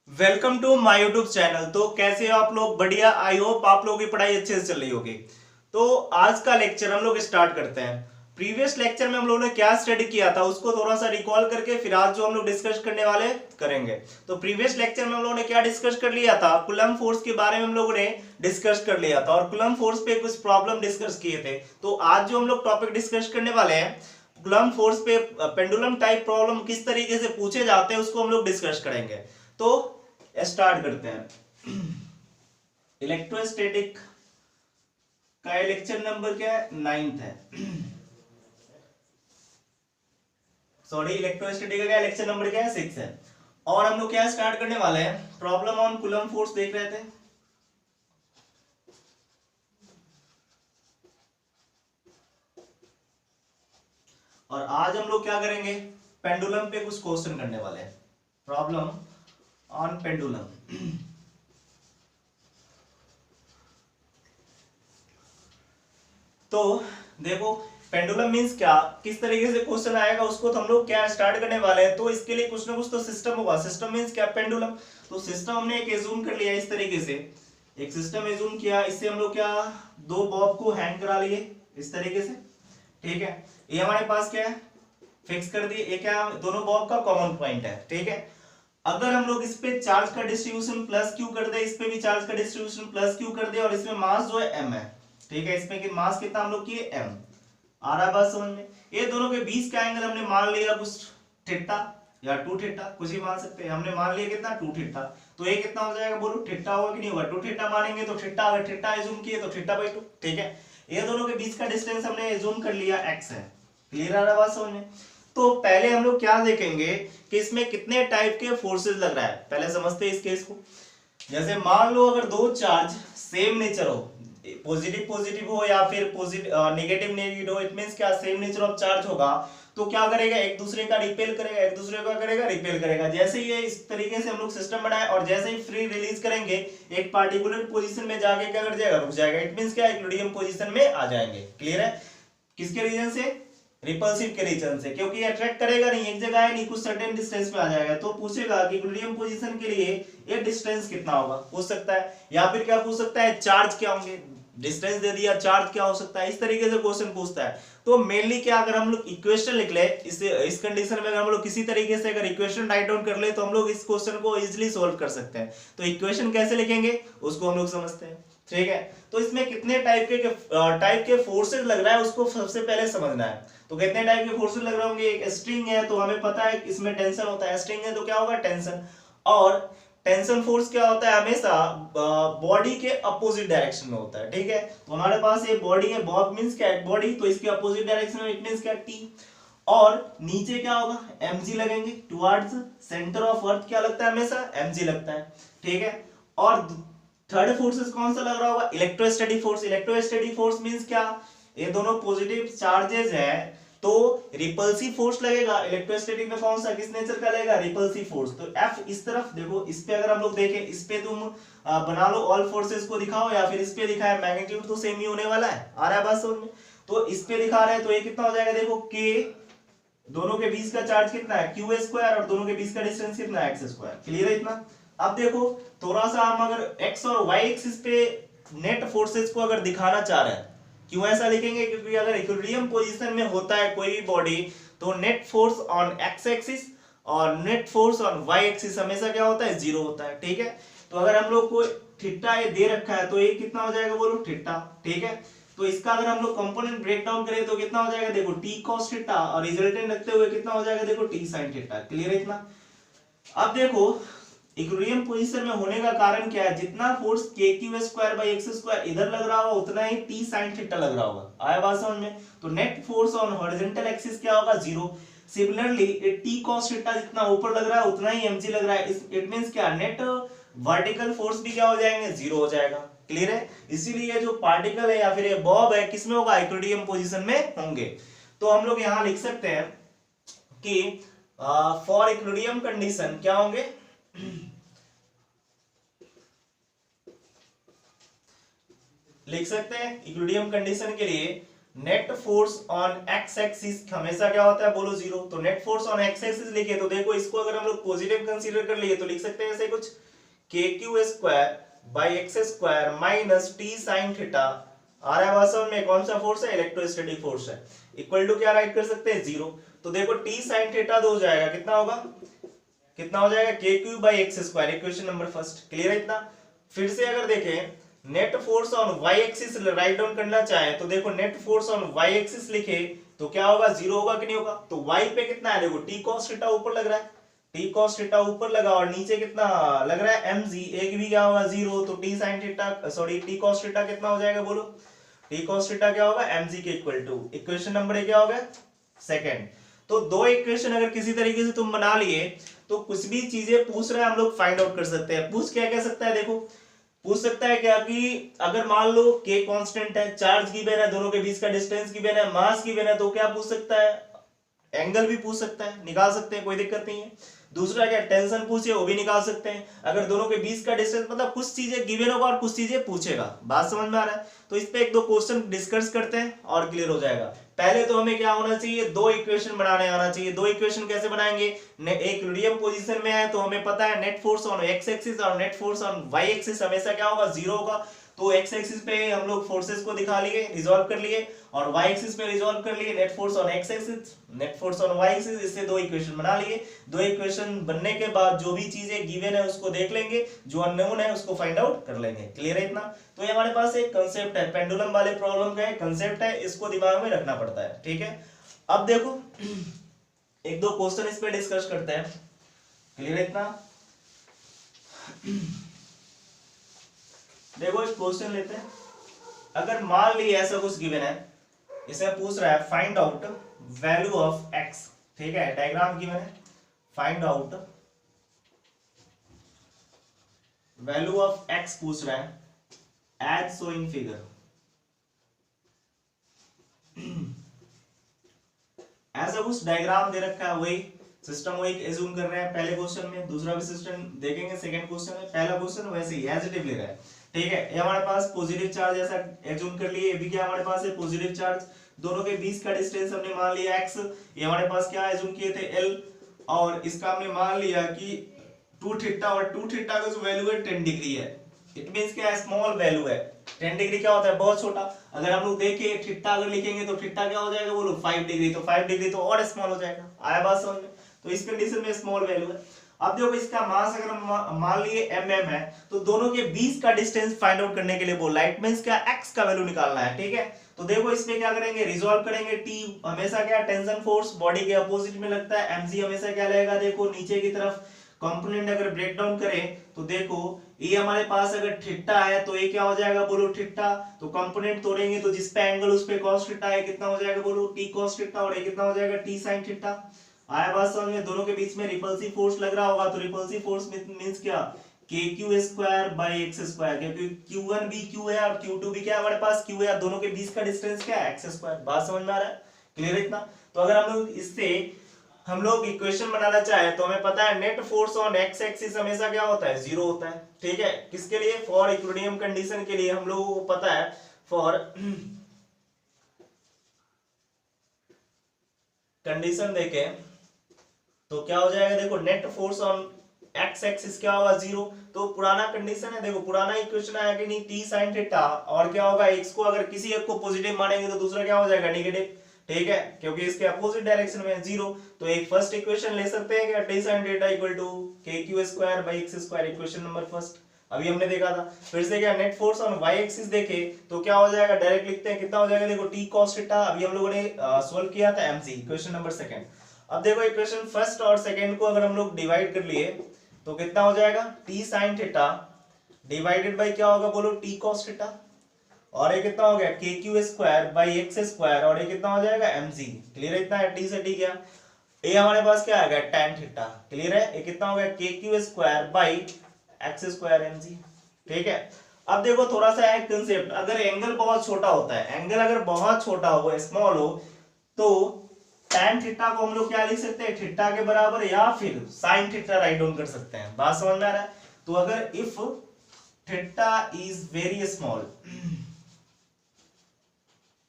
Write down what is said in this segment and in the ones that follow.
Welcome to my YouTube channel. तो कैसे हो आप लोग? बढ़िया। आई होप आप लोगों की पढ़ाई अच्छे से चल रही होगी। तो आज का लेक्चर हम लोग स्टार्ट करते हैं। प्रीवियस लेक्चर में हम लोगों ने क्या स्टडी किया था उसको थोड़ा सा रिकॉल करके फिर आज जो हम लोग डिस्कस करने वाले करेंगे। तो प्रीवियस लेक्चर में हम लोगों ने क्या डिस्कस कर लिया था? कुलम फोर्स के बारे में हम लोगों ने डिस्कस कर लिया था और कुलम फोर्स पे कुछ प्रॉब्लम डिस्कस किए थे। तो आज जो हम लोग टॉपिक डिस्कस करने वाले हैं, कुलम फोर्स पे पेंडुलम टाइप प्रॉब्लम किस तरीके से पूछे जाते हैं उसको हम लोग डिस्कस करेंगे। तो स्टार्ट करते हैं। इलेक्ट्रोस्टैटिक का लेक्चर नंबर क्या है? 9th है। सॉरी, इलेक्ट्रोस्टैटिक का क्या लेक्चर नंबर क्या है? 6 है। और हम लोग क्या स्टार्ट करने वाले हैं? प्रॉब्लम ऑन कूलम फोर्स देख रहे थे। और आज हम लोग क्या करेंगे? पेंडुलम पे कुछ क्वेश्चन करने वाले हैं। Problem on pendulum. तो देखो, पेंडुलम मींस क्या, किस तरीके से क्वेश्चन आएगा उसको तो हम लोग क्या स्टार्ट करने वाले हैं। तो इसके लिए कुछ ना कुछ तो सिस्टम होगा। सिस्टम मींस क्या? पेंडुलम। तो सिस्टम हमने एक एज्यूम कर लिया इस तरीके से। एक सिस्टम एज्यूम किया, इससे हम लोग क्या, दो बॉब को हैंग करा लिए इस तरीके से। ठीक है, ये हमारे पास क्या है, फिक्स कर दिए। ये क्या, दोनों बॉब का कॉमन पॉइंट है। ठीक है, अगर हम लोग इस पे चार्ज का डिस्ट्रीब्यूशन प्लस क्यू कर दे, इस पे भी चार्ज का डिस्ट्रीब्यूशन प्लस क्यू कर दे, और इसमें मास जो है m है। ठीक है, इसमें कि मास कितना हम लोग किए? m। आ रहा है बात समझ में? ये दोनों के बीच का एंगल हमने मान लिया कुछ थीटा या 2 थीटा, कुछ ही मान सकते हैं। हमने मान लिया कितना? 2 थीटा। तो ये कितना हो जाएगा बोलो? थीटा होगा कि नहीं होगा? 2 थीटा मानेंगे तो थीटा, अगर थीटा एज्यूम किए तो थीटा बाई 2। ठीक है, ये दोनों के बीच का डिस्टेंस हमने एज्यूम कर लिया x है। क्लियर आ रहा है बात समझ में? तो पहले हम लोग क्या देखेंगे कि इसमें कितने टाइप के फोर्सेस लग रहा है। पहले समझते हैं इस केस को। जैसे मान लो अगर दो चार्ज सेम नेचर हो, पॉजिटिव पॉजिटिव हो या फिर पॉजिटिव नेगेटिव नेगेटिव हो, इट मींस क्या, सेम नेचर ऑफ चार्ज होगा, तो क्या करेगा? एक दूसरे का रिपेल करेगा, एक दूसरे का करेगा रिपेल करेगा। जैसे ही ये इस तरीके से हम लोग सिस्टम बनाए और जैसे ही फ्री रिलीज करेंगे, एक पार्टिकुलर पोजीशन में जाके क्या कर जाएगा? रुक जाएगा। इट मींस क्या, इक्विलिब्रियम पोजीशन में आ जाएंगे। क्लियर है? किसके रीजन से? रिपल्सिव के रीजन से, क्योंकि अट्रैक्ट करेगा नहीं, एक जगह है नहीं, कुछ सर्टेन डिस्टेंस पे आ जाएगा। तो पूछेगा कि इक्विलिब्रियम पोजीशन के लिए ये डिस्टेंस कितना होगा, पूछ सकता है। या फिर क्या पूछ सकता है? चार्ज क्या होंगे। डिस्टेंस दे दिया, चार्ज क्या हो सकता है, इस तरीके से क्वेश्चन पूछता है। तो मेनली क्या, अगर हम लोग इक्वेशन लिख ले इस कंडीशन में, अगर हम लोग किसी तरीके से अगर इक्वेशन राइट डाउन कर ले तो हम लोग इस क्वेश्चन को इजीली सॉल्व कर सकते हैं। तो इक्वेशन कैसे लिखेंगे उसको हम लोग समझते हैं। ठीक है, तो इसमें कितने टाइप के फोर्सेस लग रहा है उसको सबसे पहले समझना है। तो कितने टाइप के फोर्सेस लग रहे होंगे? एक स्ट्रिंग है तो हमें पता है इसमें टेंशन होता है। स्ट्रिंग है तो क्या होगा? टेंशन। और टेंशन फोर्स क्या होता है? हमेशा बॉडी के अपोजिट डायरेक्शन में होता है। ठीक है, तो हमारे पास ये बॉडी है, बॉब मींस क्या है? बॉडी, तो इसके अपोजिट डायरेक्शन में इट मींस क्या? टी। और नीचे क्या होगा? mg लगेंगे। टुवर्ड्स सेंटर ऑफ अर्थ क्या लगता है? हमेशा mg लगता है। ठीक है, और थर्ड फोर्सेस कौन सा लग रहा होगा? Electrostatic force. Electrostatic force means क्या? ये दोनों पॉजिटिव चार्जेस हैं तो रिपल्सिव फोर्स लगेगा। इलेक्ट्रोस्टैटिक में कौन सा, किस नेचर का लगेगा? Repulsive force. तो F इस तरफ देखो, इस पे अगर हम लोग देखें, इस पे तुम बना लो ऑल फोर्सेस को दिखाओ, या फिर इस पे दिखाए, मैग्नीट्यूड तो सेम ही होने वाला है। आ रहा है बात समझ में? तो इस पे दिखा रहे हैं तो ये कितना हो जाएगा? देखो K, दोनों के बीच का चार्ज कितना है? क्यू स्क्वायर, और दोनों के बीच का डिस्टेंस कितना है? X square. क्लियर है इतना? अब देखो, थोड़ा सा हम अगर एक्स और वाई एक्सिस पे नेट फोर्सेस को अगर दिखाना चाह रहे हैं, क्यों ऐसा लिखेंगे? क्योंकि अगर इक्विलिब्रियम पोजीशन में होता है कोई भी बॉडी, तो net force on X axis और net force on Y axis हमेशा क्या होता है? जीरो होता है। ठीक है, तो अगर हम लोग को थीटा ये दे रखा है तो ये कितना हो जाएगा बोलो? थीटा। ठीक है, तो इसका अगर हम लोग कंपोनेंट ब्रेक डाउन करें तो कितना हो जाएगा? देखो t cos थीटा, और रिजल्टेंट रखते हुए कितना हो जाएगा? देखो t sin थीटा। क्लियर है इतना? अब देखो, इक्विलिब्रियम पोजीशन में होने का कारण क्या है? जितना force kq square by x square इधर लग रहा होगा, उतना ही t sin थीटा लग रहा होगा। आया बात समझ में? तो net force on horizontal axis क्या होगा? Zero. Similarly t cos theta जितना ऊपर लग रहा है उतना ही mg लग रहा है। इट मींस क्या, नेट वर्टिकल फोर्स भी क्या हो जाएंगे? जीरो हो जाएगा। क्लियर है? इसीलिए जो पार्टिकल है या फिर ये बॉब है, किसमें होगा? इक्विलिब्रियम पोजीशन में होंगे। तो हम लोग यहां लिख सकते हैं कि फॉर इक्विलिब्रियम कंडीशन क्या होंगे? लिख सकते हैं इक्विलिब्रियम कंडीशन के लिए net force on X axis हमेशा क्या होता है बोलो जीरो। तो net force on X axis लिखे तो देखो इसको अगर हम लोग पॉजिटिव कंसीडर कर लिए तो लिख सकते हैं ऐसे कुछ K Q square by X square minus T sine theta. आ रहा है वास्तव में कौन सा फोर्स है, इलेक्ट्रोस्टैटिक फोर्स है। इक्वल टू क्या राइट कर सकते हैं जीरो। तो देखो टी साइन थीटा तो हो जाएगा कितना होगा, कितना हो जाएगा K Q by X square, equation number first. Clear है इतना। फिर से अगर देखें net force on Y axis right down करना चाहे तो देखो net force on Y axis लिखे तो क्या होगा, जीरो होगा कि नहीं होगा। तो वाई पे कितना है देखो टी कॉस थीटा ऊपर लग रहा है, टी कॉस थीटा ऊपर लगा और नीचे कितना लग रहा है mg, एक भी क्या होगा जीरो। तो T sine theta sorry T cos theta कितना हो जाएगा बोलो, टी कॉस थीटा क्या होगा mg के इक्वल टू, इक्वेशन नंबर क्या होगा सेकंड। तो दो इक्वेशन अगर किसी तरीके से तुम बना लिए तो कुछ भी चीजें पूछ रहे हैं हम लोग फाइंड आउट कर सकते हैं। पूछ क्या कह सकता है देखो, पूछ सकता है क्या कि अगर मान लो k कांस्टेंट है, चार्ज गिवन है, दोनों के बीच का डिस्टेंस गिवन है, मास गिवन है, तो क्या पूछ सकता है, एंगल भी पूछ सकता है, निकाल सकते हैं, कोई दिक्कत नहीं है। दूसरा क्या टेंशन पूछे वो भी निकाल सकते हैं। अगर दोनों के बीच का डिस्टेंस मतलब कुछ चीजें गिवन होगा और कुछ चीजें पूछेगा। बात समझ में आ रहा है। तो इस पे एक दो क्वेश्चन डिस्कस करते हैं और क्लियर हो जाएगा। पहले तो हमें क्या होना चाहिए, दो इक्वेशन बनाने आना चाहिए। दो इक्वेशन कैसे बनाएंगे, एक इक्विलिब्रियम पोजीशन में है तो हमें पता है net force on X axis और net force on Y axis हमेशा क्या होगा, जीरो होगा। तो एक्स एक्सिस पे हम लोग फोर्सेस को दिखा लिए, रिजॉल्व कर लिए, और वाई एक्सिस पे रिजॉल्व कर लिए, net force on X axis, net force on Y axis. इससे दो इक्वेशन बना लिए। दो इक्वेशन बनने के बाद जो भी चीजें गिवन है उसको देख लेंगे, जो अननोन है उसको फाइंड आउट कर लेंगे। क्लियर है इतना। तो ये हमारे पास एक कंसेप्ट है, पेंडुलम वाले प्रॉब्लम का एक कंसेप्ट है, इसको दिमाग में रखना पड़ता है। ठीक है, अब देखो एक दो क्वेश्चन इस पे डिस्कस करते हैं। क्लियर है इतना। देखो एक क्वेश्चन लेते हैं। अगर मान ली ऐसा कुछ गिवन है, इसे पूछ रहा है find out value of x. ठीक है, डायग्राम गिवन है, find out value of x पूछ रहा है एज सो इन फिगर। ऐसा कुछ डायग्राम दे रखा है, वही सिस्टम वही एज्यूम कर रहे हैं पहले क्वेश्चन में, दूसरा भी सिस्टम देखेंगे सेकंड क्वेश्चन में। पहला क्वेश्चन वैसे ही एजिटिव ले रहा है। ठीक है, ये हमारे पास पॉजिटिव चार्ज ऐसा एज्यूम कर लिए, ये भी क्या हमारे पास है पॉजिटिव चार्ज। दोनों के बीच का डिस्टेंस हमने मान लिया x, ये हमारे पास क्या एज्यूम किए थे l, और इसका हमने मान लिया कि 2 थीटा, और 2 थीटा का जो वैल्यू है 10 डिग्री है। इट मींस क्या है, स्मॉल वैल्यू है। 10 डिग्री क्या होता है, बहुत छोटा। अगर हम लोग देखें थीटा अगर लिखेंगे तो थीटा क्या हो जाएगा बोलो 5 डिग्री, तो 5 डिग्री तो और स्मॉल हो जाएगा। आया बात समझ में। तो इस कंडीशन में स्मॉल वैल्यू है। अब देखो इसका मास अगर हम मान लिए mm है, तो दोनों के बीच का डिस्टेंस फाइंड आउट करने के लिए बोला, इट मींस क्या x का वैल्यू निकालना है। ठीक है, तो देखो इसमें क्या करेंगे, रिजॉल्व करेंगे। t हमेशा क्या टेंशन फोर्स बॉडी के अपोजिट में लगता है, mg हमेशा क्या लगेगा देखो नीचे की तरफ। कंपोनेंट अगर ब्रेक डाउन करें तो देखो ये हमारे पास अगर थीटा है तो ये क्या हो जाएगा बोलो थीटा। तो कंपोनेंट तोड़ेंगे तो जिस पे एंगल उस पे cos थीटा है, कितना हो जाएगा बोलो t cos थीटा, और ये कितना हो जाएगा t sin थीटा। आया बात समझ में। दोनों के बीच में रिपल्सिव फोर्स लग रहा होगा, तो रिपल्सिव फोर्स मींस क्या, kq square by x square, क्योंकि q1 भी q है और q2 भी क्या है हमारे पास q है, दोनों के बीच का डिस्टेंस क्या है x स्क्वायर। बात समझ में आ रहा है, क्लियर है इतना। तो अगर हम लोग इससे हम लोग इक्वेशन बनाना चाहे तो हमें पता है net force on X axis हमेशा क्या होता है, जीरो होता है। ठीक है, किसके लिए, फॉर इक्विलिब्रियम कंडीशन के लिए हम लोगों को पता है। फॉर कंडीशन देखें तो क्या हो जाएगा देखो, net force on X axis क्या होगा, जीरो। तो पुराना कंडीशन है, देखो पुराना इक्वेशन आया कि नहीं, टी साइन थीटा, और क्या होगा एक्स को अगर किसी एक को पॉजिटिव मानेंगे तो दूसरा क्या हो जाएगा नेगेटिव। ठीक है, क्योंकि इसके अपोजिट डायरेक्शन में जीरो। तो एक फर्स्ट इक्वेशन ले सकते हैं क्या, T sine theta equal to K Q square by X square, equation number first अभी हमने देखा था। फिर से क्या net force on Y axis देखे तो क्या हो जाएगा, डायरेक्ट लिखते हैं, कितना हो जाएगा देखो टी कॉस थीटा, अभी हम लोगों ने सोल्व किया था mc, इक्वेशन नंबर सेकंड। अब देखो इक्वेशन फर्स्ट और सेकंड को अगर हम लोग डिवाइड कर लिए तो कितना हो जाएगा, T sine theta divided by क्या होगा बोलो टी कॉस थीटा, और ये कितना हो गया के Q square by X square, और ये कितना हो जाएगा mg। क्लियर है इतना, टी से टी गया। ये हमारे पास क्या आ गया tan थीटा। क्लियर है, ये कितना हो गया के Q square by X square mg। ठीक है, अब देखो थोड़ा सा एक कंसेप्ट, अगर एंगल बहुत छोटा होता है, एंगल अगर बहुत छोटा हो स्मॉल हो, तो tan थीटा को हम लोग क्या लिख सकते हैं, थीटा के बराबर, या फिर sin थीटा राइट डाउन कर सकते हैं। बात समझ में आ रहा है। तो अगर if theta is very small,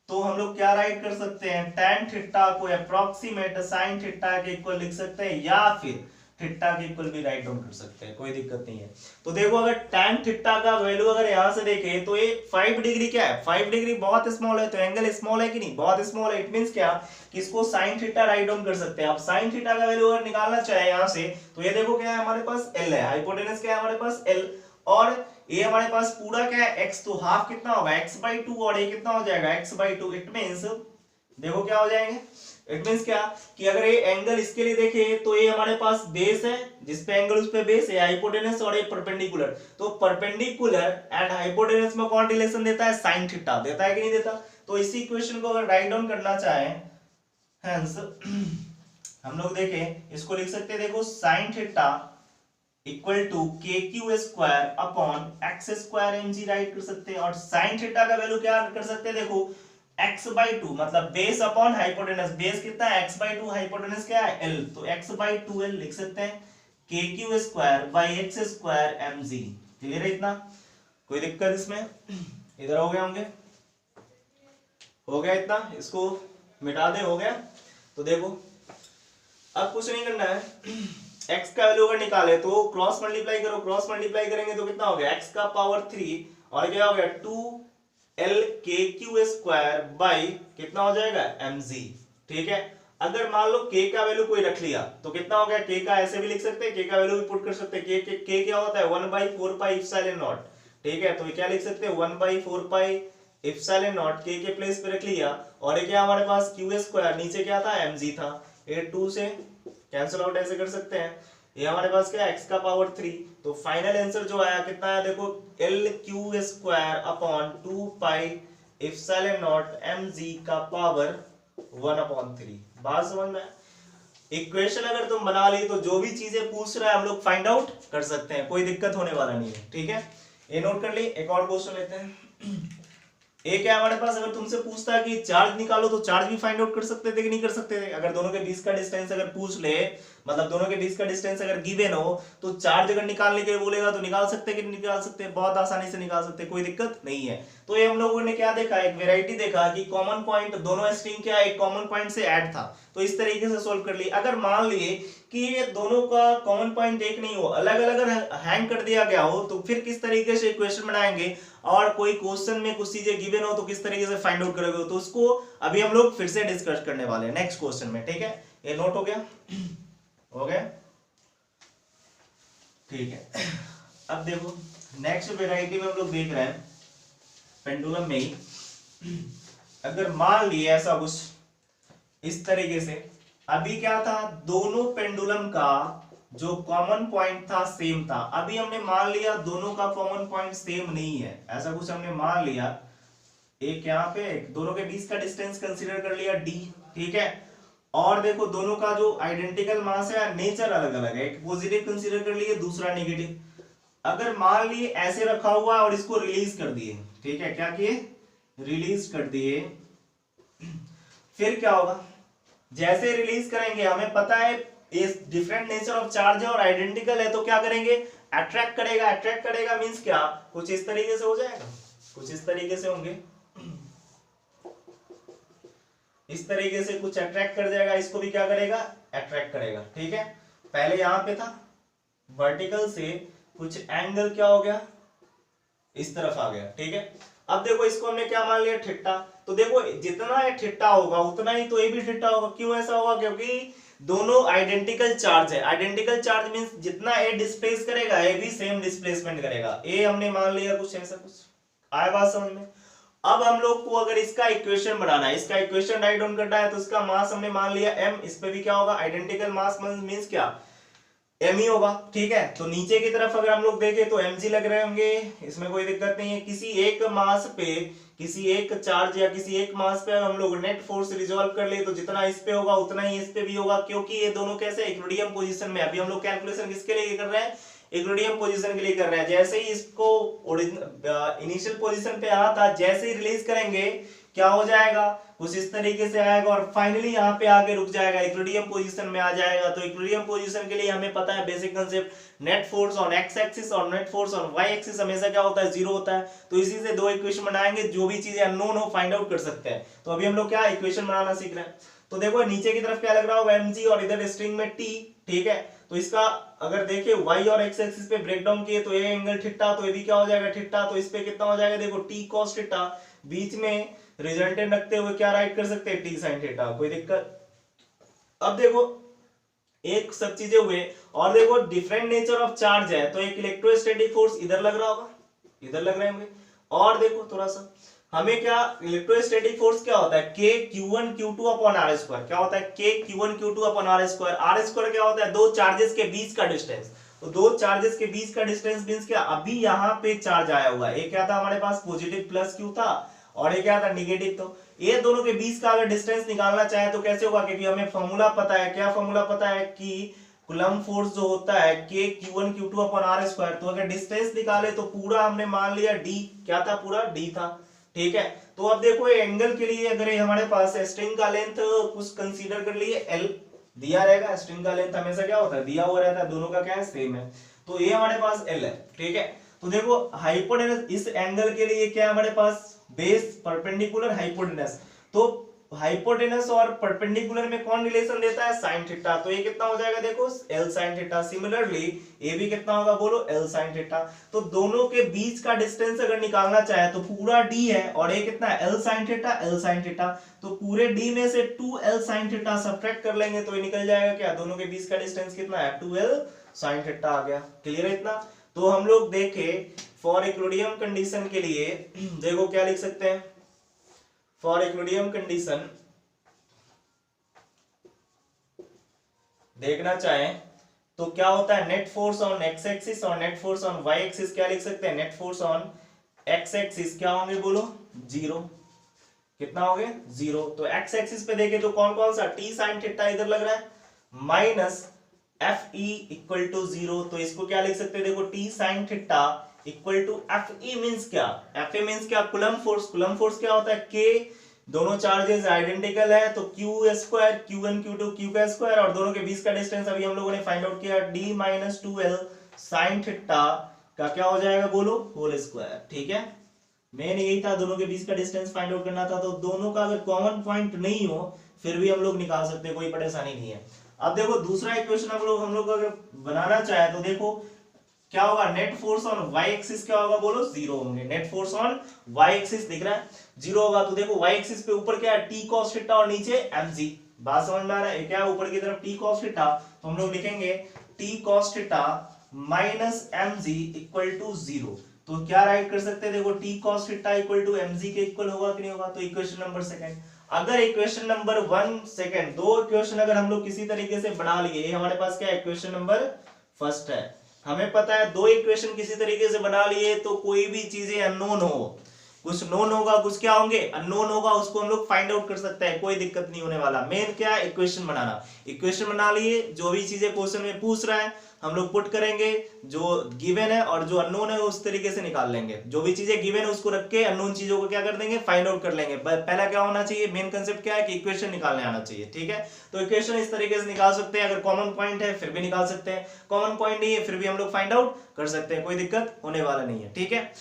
तो हम लोग क्या राइट कर सकते हैं, tan थीटा को अप्रोक्सीमेट sin थीटा के इक्वल लिख सकते हैं, या फिर थीटा के इक्वल भी राइट डाउन कर सकते हैं, कोई दिक्कत नहीं है। तो देखो अगर tan थीटा का वैल्यू अगर यहां से देखें तो ये 5 डिग्री क्या है, 5 डिग्री बहुत स्मॉल है, तो एंगल स्मॉल है कि नहीं, बहुत स्मॉल है। इट मींस क्या कि इसको sin थीटा राइट डाउन कर सकते हैं। अब sin थीटा का वैल्यू अगर निकालना चाहे यहां से, तो ये देखो क्या है हमारे पास l है, हाइपोटेनस क्या है हमारे पास l, और ये हमारे पास पूरा क्या है x, तो हाफ कितना होगा x/2, और ये कितना हो जाएगा x/2। इट मींस देखो क्या हो जाएंगे, इट मींस क्या कि अगर ये एंगल इसके लिए देखे तो ये हमारे पास बेस है, जिस पे एंगल उस पे बेस है, हाइपोटेनस, और ये परपेंडिकुलर। तो परपेंडिकुलर एंड हाइपोटेनस में कौन रिलेशन देता है, साइन थीटा देता है कि नहीं देता। तो इसी इक्वेशन को अगर राइट डाउन करना चाहें, हेंस हम लोग देखें इसको लिख सकते हैं, देखो sine theta equal to KQ square upon x square mg write कर सकते हैं। और साइन थीटा का वैल्यू क्या कर सकते हैं, देखो x/2 मतलब बेस अपॉन हाइपोटेनस, बेस कितना है x/2, हाइपोटेनस क्या है l, तो x/2l लिख सकते हैं, KQ square by x square mg। Clear है इतना, कोई दिक्कत इसमें, इधर हो गया होंगे, हो गया इतना, इसको मिटा दे, हो गया। तो देखो अब कुछ नहीं करना है, x का वैल्यू अगर निकाले तो क्रॉस मल्टीप्लाई करो, क्रॉस मल्टीप्लाई करेंगे तो कितना हो गया x का पावर 3, और क्या हो गया 2l KQ स्क्वायर बाई कितना हो जाएगा mg। ठीक है, अगर मान लो k का वैल्यू कोई रख लिया तो कितना हो गया, k का ऐसे भी लिख सकते हैं, k का वैल्यू भी पुट कर सकते हैं, k क्या होता है 1/4 पाई एप्सिलॉन नॉट। ठीक है, तो ये क्या लिख सकते हैं 1/4 पाई एप्सिलॉन नॉट, k के प्लेस पे रख लिया, और ये क्या हमारे पास q स्क्वायर, नीचे क्या था mg था, ये 2 से कैंसिल आउट ऐसे कर सकते हैं, ये हमारे पास क्या x का पावर 3। तो फाइनल आंसर जो आया कितना है, देखो LQ square upon 2 pi epsilon not mg का पावर 1/3। बात समझ में, इक्वेशन अगर तुम बना ली तो जो भी चीजें पूछ रहा है हम लोग फाइंड आउट कर सकते हैं, कोई दिक्कत होने वाला नहीं है। ठीक है, ये नोट कर ली। एक और क्वेश्चन लेते हैं, एक है हमारे पास, अगर तुमसे पूछता है कि चार्ज निकालो तो चार्ज भी फाइंड आउट कर सकते थे कि नहीं कर सकते थे। अगर दोनों के बीच का डिस्टेंस अगर पूछ ले, मतलब दोनों के बीच का डिस्टेंस अगर गिवन हो, तो चार्ज अगर निकालने के लिए बोलेगा तो निकाल सकते कि नहीं निकाल सकते, बहुत आसानी से निकाल सकते, कोई दिक्कत नहीं है। तो ये हम लोगों ने क्या देखा, एक वेराइटी देखा कि कॉमन पॉइंट दोनों स्ट्रिंग क्या एक कॉमन पॉइंट से ऐड था, तो इस तरीके से सोल्व कर ली। अगर मान लिए कि ये दोनों का कॉमन पॉइंट एक नहीं हो, अलग अलग हैंग कर दिया गया हो, तो फिर किस तरीके से इक्वेशन बनाएंगे, और कोई क्वेश्चन में कुछ चीजें गिवन हो तो किस तरीके से फाइंड आउट करोगे, तो उसको अभी हम लोग फिर से डिस्कस करने वाले हैं नेक्स्ट क्वेश्चन में। ठीक है, ये नोट हो गया, हो गया, ठीक है। अब देखो नेक्स्ट वेराइटी में हम लोग देख रहे हैं पेंडुलम में ही, अगर मान लिए ऐसा कुछ इस तरीके से, अभी क्या था, दोनों पेंडुलम का जो कॉमन पॉइंट था सेम था। अभी हमने मान लिया दोनों का कॉमन पॉइंट सेम नहीं है, ऐसा कुछ हमने मान लिया, एक यहाँ पे दोनों के बीच का डिस्टेंस कंसीडर कर लिया d। ठीक है, और देखो दोनों का जो आइडेंटिकल मास है, नेचर अलग अलग है, एक पॉजिटिव कंसीडर कर लिए, दूसरा नेगेटिव। अगर मान लिए ऐसे रखा हुआ और इसको रिलीज कर दिए, ठीक है, क्या किए, रिलीज कर दिए, फिर क्या होगा, जैसे रिलीज करेंगे हमें पता है इस डिफरेंट नेचर ऑफ चार्ज है और आइडेंटिकल है, तो क्या करेंगे, अट्रैक्ट करेगा। अट्रैक्ट करेगा मींस क्या, कुछ इस तरीके से हो जाएगा, कुछ इस तरीके से होंगे, इस तरीके से कुछ अट्रैक्ट कर जाएगा, इसको भी क्या करेगा, अट्रैक्ट करेगा। ठीक है, पहले यहां पे था वर्टिकल से कुछ एंगल क्या हो गया, इस तरफ आ गया। ठीक है, अब देखो इसको हमने क्या मान लिया, थीटा। तो देखो जितना ये थीटा होगा उतना ही तो ये भी थीटा होगा। क्यों ऐसा होगा, क्योंकि दोनों आइडेंटिकल चार्ज है। आइडेंटिकल चार्ज मींस जितना ए डिस्प्लेस करेगा ए भी सेम डिस्प्लेसमेंट करेगा। ए हमने मान लिया कुछ ऐसा, कुछ आया बात समझ में। अब हम लोग को अगर इसका इक्वेशन बनाना है, इसका इक्वेशन राइट डाउन करना है, तो इसका मास हमने मान लिया m, इस पे भी क्या होगा, आइडेंटिकल मास मींस क्या, m ही होगा। ठीक है, तो नीचे की तरफ अगर हम लोग देखें तो mg लग रहे होंगे, इसमें कोई दिक्कत नहीं है। किसी एक मास पे, किसी एक चार्ज या किसी एक मास पे हम लोग नेट फोर्स रिजॉल्व कर ले, तो जितना इस पे होगा उतना ही इस पे भी होगा, क्योंकि ये दोनों कैसे इक्विलिब्रियम पोजीशन में। अभी हम लोग कैलकुलेशन किसके लिए कर रहे हैं, इक्विलिब्रियम पोजीशन के लिए कर रहे हैं। जैसे ही इसको इनिशियल पोजीशन पे आना था, जैसे ही रिलीज करेंगे क्या हो जाएगा, कुछ इस तरीके से आएगा और फाइनली यहाँ पे आके रुक जाएगा, इक्विलिब्रियम पोजीशन में आ जाएगा। तो इक्विलिब्रियम पोजीशन के लिए हमें पता है basic concept, net force on X axis और net force on Y axis हमेशा क्या होता है, जीरो होता है। तो इसी से दो इक्वेशन बनाएंगे, जो भी चीजें अननोन हो फाइंड आउट कर सकते हैं। तो अभी हम लोग क्या इक्वेशन बनाना सीख रहे हैं। तो देखो नीचे की तरफ क्या लग रहा होगा, mg और इधर स्ट्रिंग में t, ठीक है। तो इसका अगर देखें y और x एक्सिस पे ब्रेक डाउन किए तो ये एंगल थीटा, तो ये भी क्या हो जाएगा थीटा। तो इस पे कितना हो जाएगा, देखो t cos थीटा, बीच में रिजल्टेंट रखते हुए क्या राइट कर सकते हैं, t sin थीटा, कोई दिक्कत। अब देखो एक सब चीजें हुए और देखो डिफरेंट नेचर ऑफ चार्ज है, तो एक इलेक्ट्रोस्टैटिक फोर्स इधर लग रहा होगा, इधर लग रहे होंगे। और देखो थोड़ा सा हमें क्या इलेक्ट्रोस्टैटिक फोर्स क्या होता है, k q1 q2 upon r square, क्या होता है k q1 q2 upon r square. r square क्या होता है, दो चार्जेस के बीच का डिस्टेंस। तो दो चार्जेस के बीच का डिस्टेंस मींस क्या, अभी यहाँ पे चार्ज आया हुआ है, एक क्या था हमारे पास पॉजिटिव प्लस q था और एक क्या था निगेटिव। तो ये दोनों के बीच का अगर डिस्टेंस निकालना चाहे तो कैसे होगा, क्योंकि हमें फॉर्मूला पता है, क्या फॉर्मूला पता है कि कूलम्ब फोर्स जो होता है k q1 q2 upon r square. तो अगर डिस्टेंस निकाले तो पूरा हमने मान लिया d, क्या था पूरा d था, ठीक है। तो अब देखो एंगल के लिए अगर हमारे पास स्ट्रिंग का लेंथ कुछ कंसीडर कर लिए l दिया रहेगा, स्ट्रिंग का लेंथ हमेशा क्या होता है दिया हुआ रहता है, दोनों का क्या है सेम है। तो ये हमारे पास l है, ठीक है। तो देखो हाइपोटेनस इस एंगल के लिए क्या हमारे पास, बेस परपेंडिकुलर हाइपोटेनस। तो हाइपोटेनस और परपेंडिकुलर में कौन रिलेशन देता है, साइन थीटा। तो ये कितना हो जाएगा, देखो L sin थीटा। सिमिलरली ये भी कितना होगा बोलो, L sin थीटा। तो दोनों के बीच का डिस्टेंस अगर निकालना चाहे तो पूरा d है और ये कितना है L sin theta, L sin theta. तो पूरे d में से 2L sin थीटा सब्ट्रैक्ट कर लेंगे तो ये निकल जाएगा क्या, दोनों के बीच का डिस्टेंस कितना है 2L sin थीटा आ गया। क्लियर है इतना। तो हम लोग देखे फॉर इक्विलिब्रियम कंडीशन के लिए देखो क्या लिख सकते हैं, फॉर इक्विलिब्रियम कंडीशन देखना चाहें तो क्या होता है, net force on X axis और net force on Y axis क्या लिख सकते हैं, net force on X axis क्या होंगे बोलो, जीरो। कितना हो गए, जीरो। तो एक्स एक्सिस पे देखे तो कौन कौन सा, t sin थीटा इधर लग रहा है, minus F E equal to zero. तो इसको क्या लिख सकते हैं, देखो t sin theta equal to F E means क्या, एफ ए मीन्स क्या, कूलम्ब फोर्स। कूलम्ब फोर्स क्या होता है, k दोनों चार्जेस आइडेंटिकल है तो q square q1 q2 q का स्क्वायर और दोनों के बीच का डिस्टेंस अभी हम लोगों ने फाइंड आउट किया d minus 2l sin theta का क्या हो जाएगा बोलो, होल स्क्वायर, ठीक है। मेन यही था, दोनों के बीच का डिस्टेंस फाइंड आउट करना था। तो दोनों का अगर कॉमन पॉइंट नहीं हो फिर भी हम लोग निकाल सकते हैं, कोई परेशानी नहीं है। अब देखो दूसरा इक्वेशन हम लोग अगर बनाना चाहे तो देखो क्या होगा, net force on Y axis क्या होगा बोलो, जीरो होंगे। Net force on Y axis दिख रहा है जीरो होगा। तो देखो वाई एक्सिस पे ऊपर क्या है t cos थीटा और नीचे mg, बात समझ में आ रहा है, क्या है ऊपर की तरफ t cos थीटा, तो हम लोग लिखेंगे t cos theta minus mg equal to zero. तो क्या राइट कर सकते हैं, देखो t cos theta equal to mg के इक्वल होगा कि नहीं होगा। तो इक्वेशन नंबर सेकंड, अगर इक्वेशन नंबर 1 सेकंड दो इक्वेशन अगर हम लोग किसी तरीके से बना लिए, ये हमारे पास क्या इक्वेशन नंबर फर्स्ट है। हमें पता है दो इक्वेशन किसी तरीके से बना लिए तो कोई भी चीजें अननोन हो, कुछ नोन होगा कुछ क्या होंगे अननोन होगा, उसको हम लोग फाइंड आउट कर सकते हैं, कोई दिक्कत नहीं होने वाला। मेन क्या है, इक्वेशन बनाना। इक्वेशन बना लिए, जो भी चीजें क्वेश्चन में पूछ रहा है हम लोग पुट करेंगे, जो गिवन है और जो अननोन है उस तरीके से निकाल लेंगे। जो भी चीजें गिवन है उसको रख के अननोन चीजों को क्या कर देंगे, फाइंड आउट कर लेंगे। पहला क्या होना चाहिए, मेन कंसेप्ट क्या है कि इक्वेशन निकालने आना चाहिए, ठीक है। तो इक्वेशन इस तरीके से निकाल सकते हैं, अगर कॉमन पॉइंट है फिर भी निकाल सकते हैं, कॉमन पॉइंट नहीं है फिर भी हम लोग फाइंड आउट कर सकते हैं, कोई दिक्कत होने वाला नहीं है, ठीक है।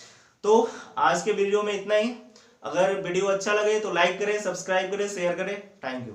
तो आज के वीडियो में इतना ही। अगर वीडियो अच्छा लगे तो लाइक करें, सब्सक्राइब करें, शेयर करें। Thank you.